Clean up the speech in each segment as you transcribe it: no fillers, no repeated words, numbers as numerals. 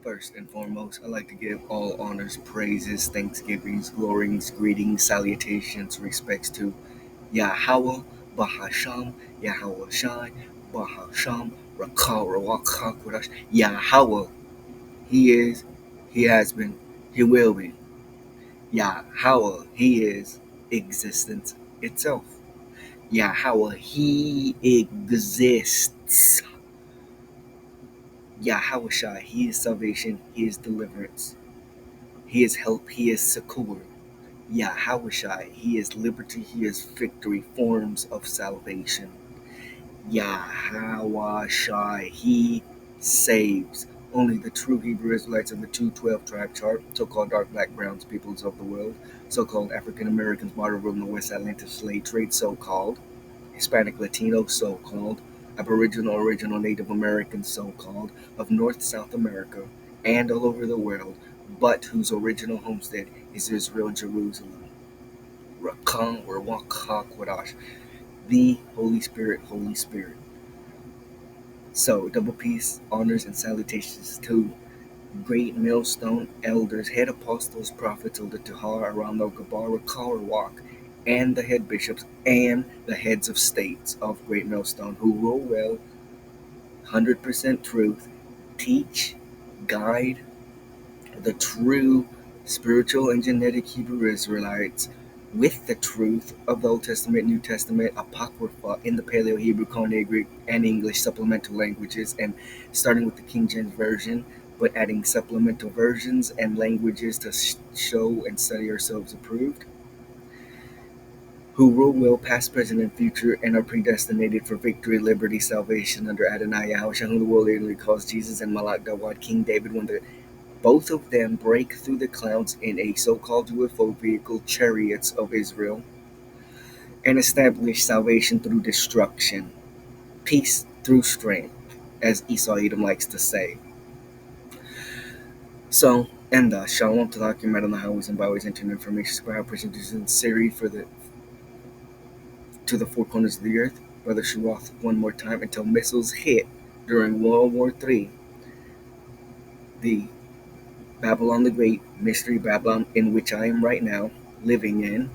First and foremost, I'd like to give all honors, praises, thanksgivings, glories, greetings, salutations, respects to yaHaWaH, Bahasham, yaHaWaH Shai, Bahasham, Rakal, Rawak, Kodash, yaHaWaH. He is, He has been, He will be. yaHaWaH, He is existence itself. yaHaWaH, He exists. yaHaWaH Shai, He is salvation, He is deliverance. He is help, He is succor. yaHaWaH, He is liberty, He is victory, forms of salvation. yaHaWaH, He saves. Only the true Hebrew Israelites of the 212 tribe chart, so-called dark, black, browns, peoples of the world, so-called African Americans martyred in the West Atlantic slave trade, so-called Hispanic Latino, so-called Aboriginal, original Native Americans, so-called of North South America and all over the world, but whose original homestead is Israel, Jerusalem. Rakam or Wakakwadash, the Holy Spirit, Holy Spirit. So, double peace, honors, and salutations to great millstone elders, head apostles, prophets, Elder Tahar, Aramo, Gabara, Karawak, and the head bishops and the heads of states of Great Millstone who rule well, 100% truth, teach, guide the true spiritual and genetic Hebrew Israelites with the truth of the Old Testament, New Testament, Apocrypha in the Paleo Hebrew, Koine Greek, and English supplemental languages, and starting with the King James Version, but adding supplemental versions and languages to show and study ourselves approved, who rule well past, present, and future, and are predestinated for victory, liberty, salvation under Adonai yaHaWaH, whom the world literally calls Jesus, and Malak Dawad, King David, when both of them break through the clouds in a so-called UFO vehicle, chariots of Israel, and establish salvation through destruction, peace through strength, as Esau Edom likes to say. So, and Shalom to the document on the highways and byways, internet information, square presentation Siri to the four corners of the earth. Brother Sharoth one more time until missiles hit during World War III. The Babylon the Great, Mystery Babylon, in which I am right now living in,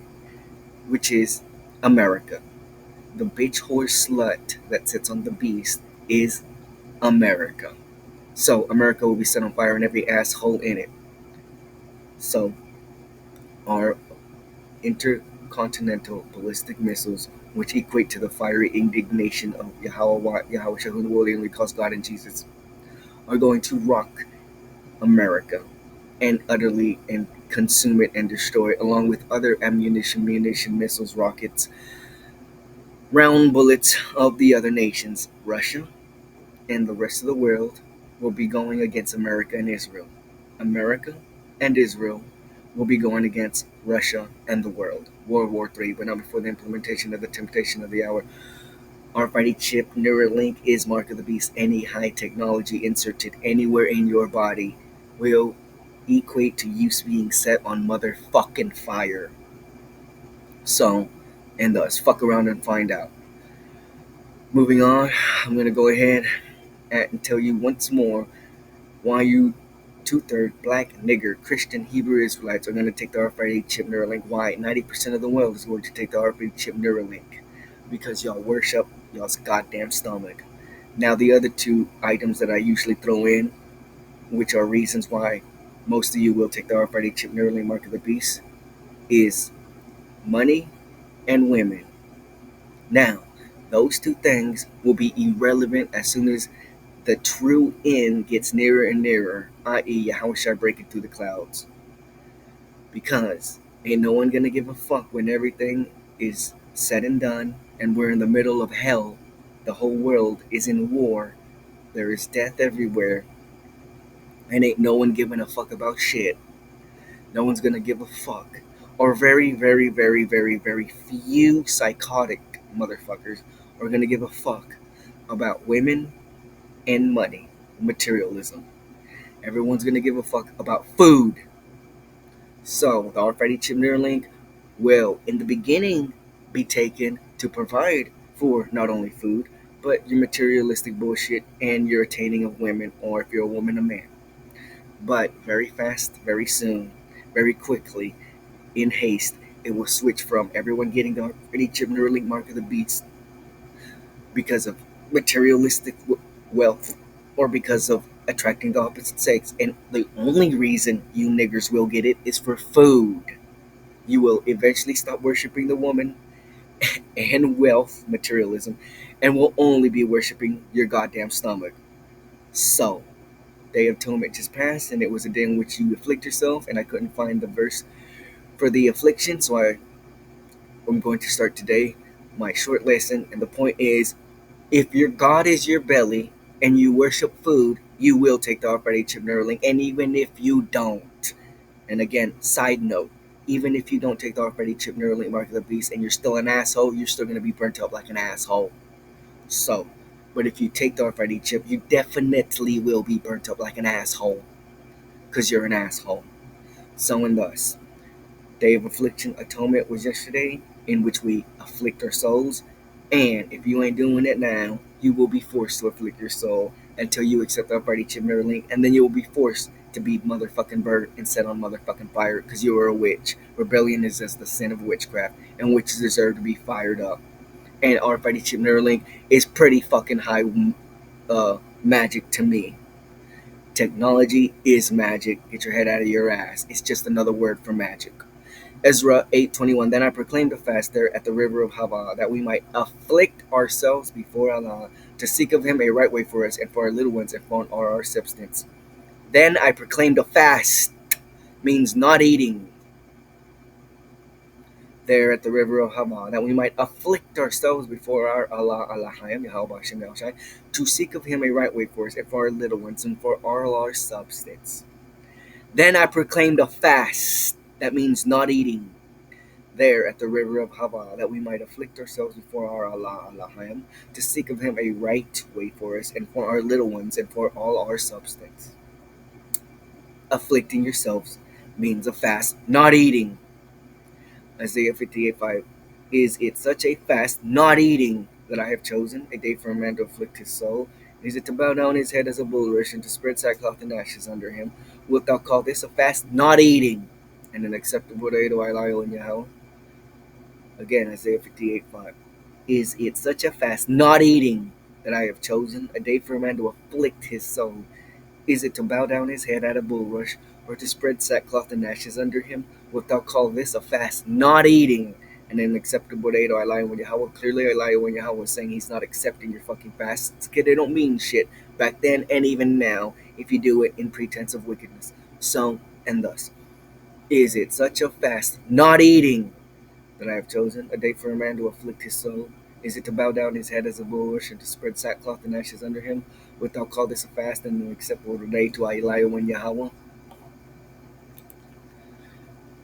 which is America. The bitch horse slut that sits on the beast is America. So America will be set on fire and every asshole in it. So our intercontinental ballistic missiles, which equate to the fiery indignation of yaHaWaH, who the world only calls God and Jesus, are going to rock America and utterly and consume it and destroy it, along with other ammunition, munition, missiles, rockets, round bullets of the other nations. Russia and the rest of the world will be going against America and Israel. America and Israel will be going against Russia and the world. World War III, but not before the implementation of the temptation of the hour. RFID chip Neuralink is Mark of the Beast. Any high technology inserted anywhere in your body will equate to you being set on motherfucking fire. So, and thus, fuck around and find out. Moving on, I'm going to go ahead and tell you once more why you two-thirds black, nigger, Christian, Hebrew Israelites are going to take the RFID chip Neuralink. Why? 90% of the world is going to take the RFID chip Neuralink. Because y'all worship y'all's goddamn stomach. Now, the other two items that I usually throw in, which are reasons why most of you will take the RFID chip Neuralink Mark of the Beast, is money and women. Now, those two things will be irrelevant as soon as the true end gets nearer and nearer, i.e., yaHaWaH breaking through the clouds. Because ain't no one gonna give a fuck when everything is said and done and we're in the middle of hell. The whole world is in war. There is death everywhere. And ain't no one giving a fuck about shit. No one's gonna give a fuck. Or very, very, very, very, very few psychotic motherfuckers are gonna give a fuck about women and money, materialism. Everyone's gonna give a fuck about food. So the RFID chip Neuralink will, in the beginning, be taken to provide for not only food, but your materialistic bullshit and your attaining of women, or if you're a woman, a man. But very fast, very soon, very quickly, in haste, it will switch from everyone getting the already chip Neuralink mark of the beast because of materialistic wealth or because of attracting the opposite sex. And the only reason you niggers will get it is for food. You will eventually stop worshiping the woman and wealth, materialism, and will only be worshiping your goddamn stomach. So, Day of Atonement just passed, and it was a day in which you afflict yourself, and I couldn't find the verse for the affliction, so I'm going to start today my short lesson, and the point is, if your God is your belly and you worship food, you will take the operating chip Neuralink, and even if you don't, and again, side note, even if you don't take the operating chip Neuralink mark of the beast and you're still an asshole, you're still going to be burnt up like an asshole. So, but if you take the RFID chip, you definitely will be burnt up like an asshole. Because you're an asshole. So and thus, Day of Affliction Atonement was yesterday, in which we afflict our souls. And if you ain't doing it now, you will be forced to afflict your soul until you accept the RFID chip Neuralink, and then you will be forced to be motherfucking burnt and set on motherfucking fire because you are a witch. Rebellion is as the sin of witchcraft, and witches deserve to be fired up. And RFID chip Neuralink is pretty fucking high magic to me. Technology is magic. Get your head out of your ass. It's just another word for magic. Ezra 8:21. Then I proclaimed a fast there at the river of Ahava, that we might afflict ourselves before Allah, to seek of Him a right way for us and for our little ones and for our substance. Then I proclaimed a fast, means not eating, there at the river of Hama, that we might afflict ourselves before our Allah, Allahayim, yaHaWaH, Hashem, yaHaWaH, to seek of Him a right way for us and for our little ones and for all our substance. Then I proclaimed a fast, that means not eating, there at the river of Hava, that we might afflict ourselves before our Allah, Allahayim, to seek of Him a right way for us and for our little ones and for all our substance. Afflicting yourselves means a fast, not eating. Isaiah 58:5. Is it such a fast, not eating, that I have chosen, a day for a man to afflict his soul? Is it to bow down his head as a bulrush and to spread sackcloth and ashes under him? Wilt thou call this a fast, not eating, and an acceptable day to Eliel and yaHaWaH? Again, Isaiah 58:5. Is it such a fast, not eating, that I have chosen, a day for a man to afflict his soul? Is it to bow down his head at a bulrush, or to spread sackcloth and ashes under him? Wilt thou call this a fast, not eating, and an acceptable day to Eliel and yaHaWaH? Clearly, Eliel and yaHaWaH was saying he's not accepting your fucking fasts, because they don't mean shit back then and even now if you do it in pretense of wickedness. So, and thus, is it such a fast, not eating, that I have chosen, a day for a man to afflict his soul? Is it to bow down his head as a bulrush and to spread sackcloth and ashes under him? Wilt thou call this a fast and an acceptable day to Eliel and yaHaWaH?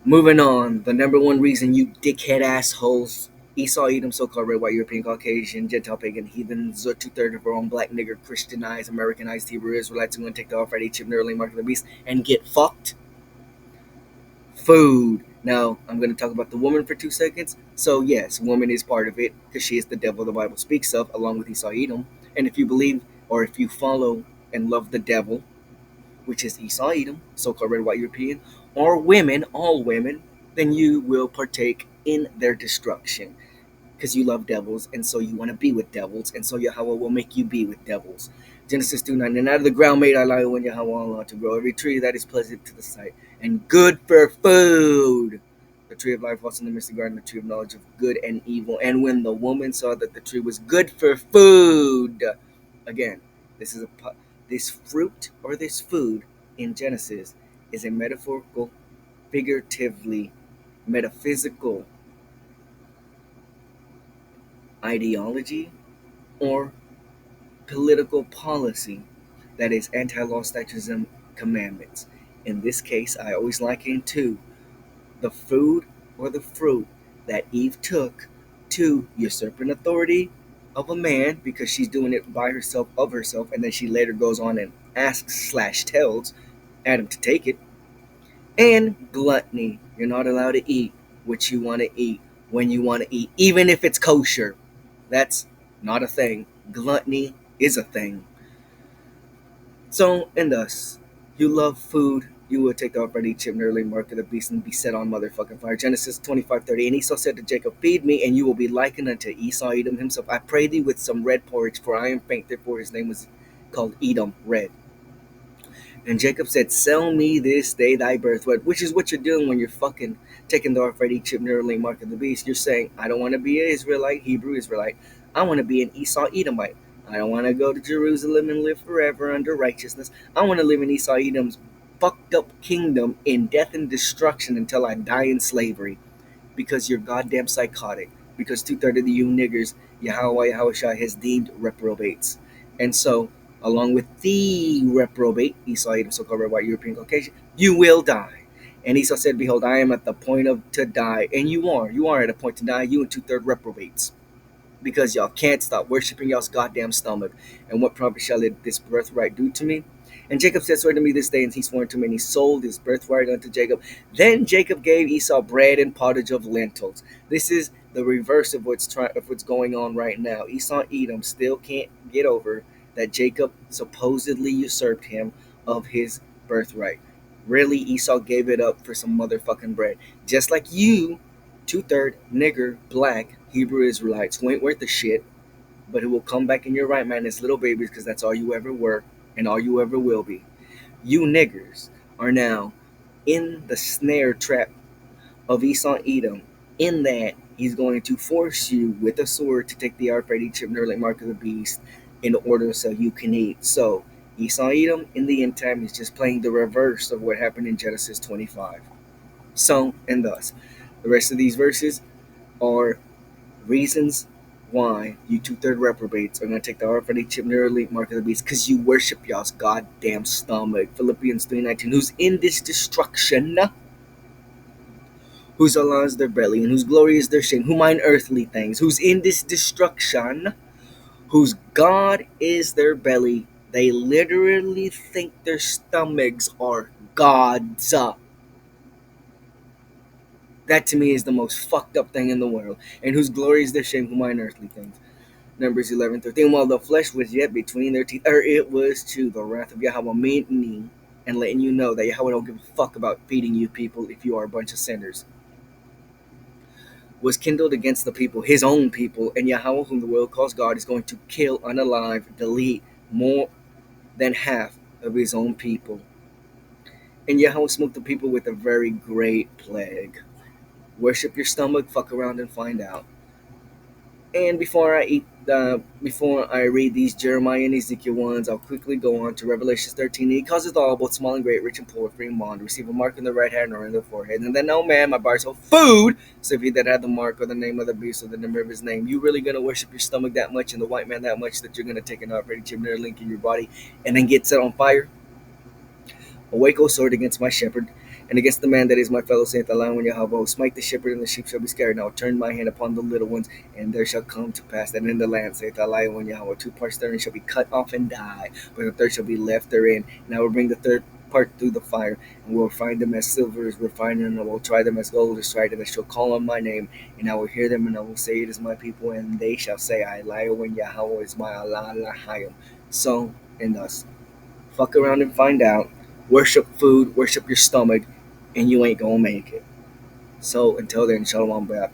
Moving on, the number one reason you dickhead assholes, Esau, Edom, so-called red, white, European, Caucasian, Gentile, pagan, heathens, or two-thirds of our own black nigger, Christianized, Americanized, Hebrew Israelites, are going to take the off-Friday chip, Neuralink, mark of the beast, and get fucked. Food. Now, I'm going to talk about the woman for 2 seconds. So, yes, woman is part of it, because she is the devil the Bible speaks of, along with Esau, Edom. And if you believe, or if you follow and love the devil, which is Esau, Edom, so-called red, white, European, or women, all women, then you will partake in their destruction. Because you love devils, and so you want to be with devils, and so yaHaWaH will make you be with devils. Genesis 2:9. And out of the ground made Eliel and yaHaWaH Allah to grow every tree that is pleasant to the sight, and good for food. The tree of life was in the midst of the garden, the tree of knowledge of good and evil. And when the woman saw that the tree was good for food, again, this is this fruit or this food in Genesis is a metaphorical, figuratively, metaphysical ideology or political policy that is anti-law, statutes, and commandments. In this case, I always liken to the food or the fruit that Eve took to usurping authority of a man because she's doing it by herself, of herself, and then she later goes on and asks/tells Adam to take it. And gluttony. You're not allowed to eat what you want to eat when you want to eat, even if it's kosher. That's not a thing. Gluttony is a thing. So, and thus, You love food. You will take the upright Egypt and early mark of the beast and be set on motherfucking fire. Genesis 25:30. And Esau said to Jacob, feed me, and you will be likened unto Esau, Edom himself. I pray thee with some red porridge, for I am faint. Therefore his name was called Edom, red. And Jacob said, sell me this day thy birthright, which is what you're doing when you're fucking taking the upright Egypt and early mark of the beast. You're saying, I don't want to be an Israelite, Hebrew Israelite. I want to be an Esau Edomite. I don't want to go to Jerusalem and live forever under righteousness. I want to live in Esau Edom's fucked up kingdom in death and destruction until I die in slavery because you're goddamn psychotic. Because two-thirds of you niggers, yaHaWaH has deemed reprobates. And so, along with the reprobate, Esau, Edom, so-called red, white, European, Caucasian, you will die. And Esau said, behold, I am at the point of to die. And you are at a point to die, you and two-thirds reprobates, because y'all can't stop worshiping y'all's goddamn stomach. And what profit shall this birthright do to me? And Jacob said, swear to me this day, and he swore to me, and he sold his birthright unto Jacob. Then Jacob gave Esau bread and pottage of lentils. This is the reverse of what's going on right now. Esau Edom still can't get over that Jacob supposedly usurped him of his birthright. Really, Esau gave it up for some motherfucking bread. Just like you, two-third nigger, black, Hebrew Israelites who ain't worth the shit, but who will come back in your right mind as little babies because that's all you ever were and all you ever will be. You niggers are now in the snare trap of Esau Edom, in that he's going to force you with a sword to take the upright Egypt and early mark of the beast in order so you can eat. So Esau Edom in the end time is just playing the reverse of what happened in Genesis 25. So and thus, the rest of these verses are reasons why you two-third reprobates are going to take the already chip nearly mark of the beast because you worship y'all's goddamn stomach. Philippians 3:19, who's in this destruction, whose Allah is their belly, and whose glory is their shame, who mind earthly things, who's in this destruction, whose God is their belly. They literally think their stomachs are gods. That to me is the most fucked up thing in the world. And whose glory is their shame, who mind earthly things. Numbers 11:13. While the flesh was yet between their teeth, or it was to the wrath of yaHaWaH, meaning and letting you know that yaHaWaH don't give a fuck about feeding you people if you are a bunch of sinners, was kindled against the people, his own people, and yaHaWaH, whom the world calls God, is going to kill, unalive, delete more than half of his own people. And yaHaWaH smote the people with a very great plague. Worship your stomach, fuck around and find out. And before I read these Jeremiah and Ezekiel ones, I'll quickly go on to Revelation 13. He causes all, both small and great, rich and poor, free and bond, receive a mark in the right hand or in the forehead. And then no man, my bars of food, so if he that had the mark or the name of the beast or the number of his name, you really gonna worship your stomach that much and the white man that much that you're gonna take an already chip near link in your body and then get set on fire? Awake, O sword, against my shepherd, and against the man that is my fellow, saith the Lion yaHaWaH. Smite the shepherd, and the sheep shall be scattered. Now turn my hand upon the little ones, and there shall come to pass that in the land, saith the Lion yaHaWaH, two parts therein shall be cut off and die, but the third shall be left therein. And I will bring the third part through the fire, and will refine them as silver is refined, and I will try them as gold is tried, and they shall call on my name, and I will hear them, and I will say, it is my people, and they shall say, I lie when yaHaWaH is my Allah. So and thus. Fuck around and find out. Worship food, worship your stomach, and you ain't gonna make it. So until then, shalom, bye,